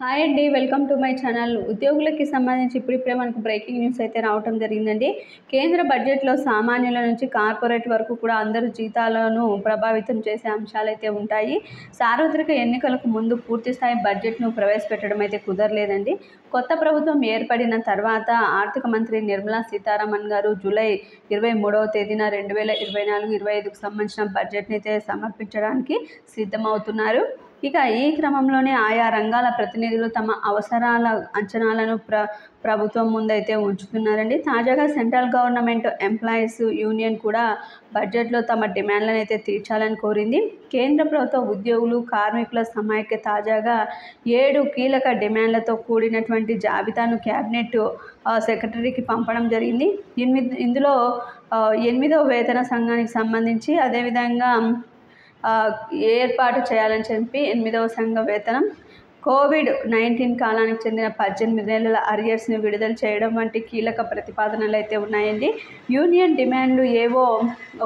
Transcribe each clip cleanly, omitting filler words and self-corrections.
Hi అండి, welcome to my channel. ఉద్యోగులకి సంబంధించి ఇప్పుడిప్పుడే మనకు బ్రేకింగ్ న్యూస్ అయితే రావటం జరిగిందండి. కేంద్ర బడ్జెట్లో సామాన్యుల నుంచి కార్పొరేట్ వరకు కూడా అందరూ జీతాలను ప్రభావితం చేసే అంశాలైతే ఉంటాయి. సార్వత్రిక ఎన్నికలకు ముందు పూర్తిస్థాయి బడ్జెట్ను ప్రవేశపెట్టడం అయితే కుదరలేదండి. కొత్త ప్రభుత్వం ఏర్పడిన తర్వాత ఆర్థిక మంత్రి నిర్మలా సీతారామన్ గారు జూలై 23వ తేదీన 2024-25కు సంబంధించిన బడ్జెట్ని అయితే సమర్పించడానికి సిద్ధమవుతున్నారు. ఇక ఈ క్రమంలోనే ఆయా రంగాల ప్రతినిధులు తమ అవసరాల అంచనాలను ప్రభుత్వం ముందైతే ఉంచుతున్నారండి. తాజాగా సెంట్రల్ గవర్నమెంట్ ఎంప్లాయీస్ యూనియన్ కూడా బడ్జెట్లో తమ డిమాండ్లను అయితే తీర్చాలని కోరింది. కేంద్ర ప్రభుత్వ ఉద్యోగులు, కార్మికుల సమాఖ్య తాజాగా 7 కీలక డిమాండ్లతో కూడినటువంటి జాబితాను క్యాబినెట్ సెక్రటరీకి పంపడం జరిగింది. ఇందులో 8వ వేతన సంఘానికి సంబంధించి, అదేవిధంగా ఏర్పాటు చేయాలని చెప్పి 8వ సంఘ వేతనం, కోవిడ్-19 కాలానికి చెందిన 18 నెలల అరియర్స్ని విడుదల చేయడం వంటి కీలక ప్రతిపాదనలు అయితే ఉన్నాయండి. యూనియన్ డిమాండ్లు ఏవో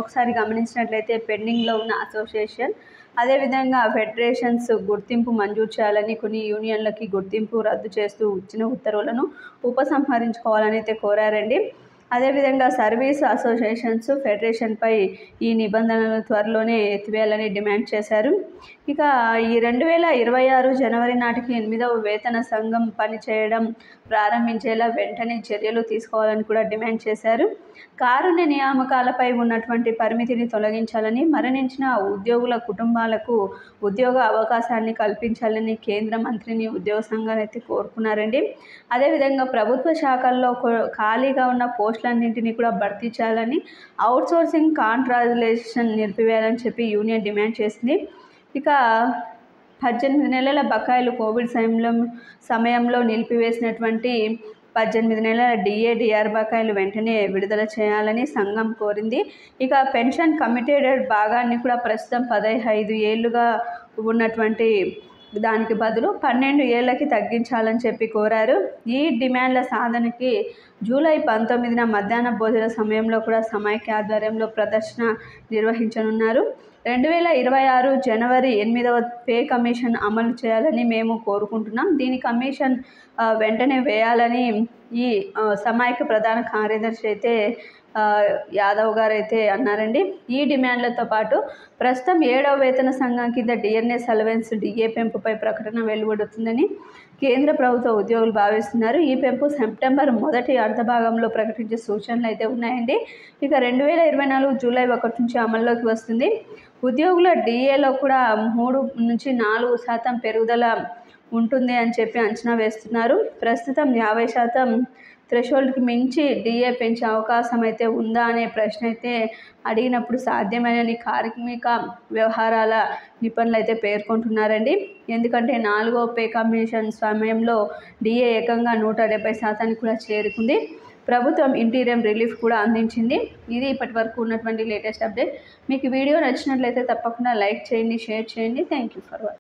ఒకసారి గమనించినట్లయితే పెండింగ్లో ఉన్న అసోసియేషన్, అదేవిధంగా ఫెడరేషన్స్ గుర్తింపు మంజూరు చేయాలని, కొన్ని యూనియన్లకి గుర్తింపు రద్దు చేస్తూ ఇచ్చిన ఉత్తర్వులను ఉపసంహరించుకోవాలని అయితే కోరారండి. అదేవిధంగా సర్వీస్ అసోసియేషన్స్, ఫెడరేషన్పై ఈ నిబంధనలు త్వరలోనే ఎత్తివేయాలని డిమాండ్ చేశారు. ఇక ఈ 2026 జనవరి నాటికి 8వ వేతన సంఘం పనిచేయడం ప్రారంభించేలా వెంటనే చర్యలు తీసుకోవాలని కూడా డిమాండ్ చేశారు. కారుణ్య నియామకాలపై ఉన్నటువంటి పరిమితిని తొలగించాలని, మరణించిన ఉద్యోగుల కుటుంబాలకు ఉద్యోగ అవకాశాన్ని కల్పించాలని కేంద్ర మంత్రిని ఉద్యోగ సంఘాలు అయితే కోరుకున్నారండి. అదేవిధంగా ప్రభుత్వ శాఖల్లో ఖాళీగా ఉన్న పోస్టులన్నింటినీ కూడా భర్తీ చేయాలని, అవుట్సోర్సింగ్ కాంట్రాక్చులేషన్ నిలిపివేయాలని చెప్పి యూనియన్ డిమాండ్ చేసింది. ఇక 18 నెలల బకాయిలు, కోవిడ్ సమయంలో నిలిపివేసినటువంటి 18 నెలల డిఏ/డిఆర్ బకాయిలు వెంటనే విడుదల చేయాలని సంఘం కోరింది. ఇక పెన్షన్ కమిటెడ్ భాగాన్ని కూడా ప్రస్తుతం 15 ఏళ్లుగా ఉన్నటువంటి దానికి బదులు 12 ఏళ్లకి తగ్గించాలని చెప్పి కోరారు. ఈ డిమాండ్ల సాధనకి జూలై 19న మధ్యాహ్న భోజన సమయంలో కూడా సమైక్య ఆధ్వర్యంలో ప్రదర్శన నిర్వహించనున్నారు. 2026 జనవరి 8వ పే కమిషన్ అమలు చేయాలని మేము కోరుకుంటున్నాం. దీని కమిషన్ వెంటనే వేయాలని ఈ సమైక్య ప్రధాన కార్యదర్శి అయితే యాదవ్ గారు అయితే అన్నారండి. ఈ డిమాండ్లతో పాటు ప్రస్తుతం 7వ వేతన సంఘం కింద డిఎన్ఎస్ అలవెన్స్, డిఏ పెంపుపై ప్రకటన వెలువడుతుందని కేంద్ర ప్రభుత్వ ఉద్యోగులు భావిస్తున్నారు. ఈ పెంపు సెప్టెంబర్ మొదటి అర్ధభాగంలో ప్రకటించే సూచనలు అయితే ఉన్నాయండి. ఇక 2024 జూలై 1 నుంచి అమల్లోకి వస్తుంది. ఉద్యోగుల డిఏలో కూడా 3-4% పెరుగుదల ఉంటుంది అని చెప్పి అంచనా వేస్తున్నారు. ప్రస్తుతం 50% థ్రెషోల్డ్కి మించి డిఏ పెంచే అవకాశం అయితే ఉందా అనే ప్రశ్న అయితే అడిగినప్పుడు సాధ్యమేనని కార్మిక వ్యవహారాల నిపుణులు అయితే పేర్కొంటున్నారండి. ఎందుకంటే 4వ పే కమిషన్ సమయంలో డిఏ ఏకంగా 170% కూడా చేరుకుంది. ప్రభుత్వం ఇంటీరియం రిలీఫ్ కూడా అందించింది. ఇది ఇప్పటి వరకు ఉన్నటువంటి లేటెస్ట్ అప్డేట్. మీకు వీడియో నచ్చినట్లయితే తప్పకుండా లైక్ చేయండి, షేర్ చేయండి. Thank you for watching.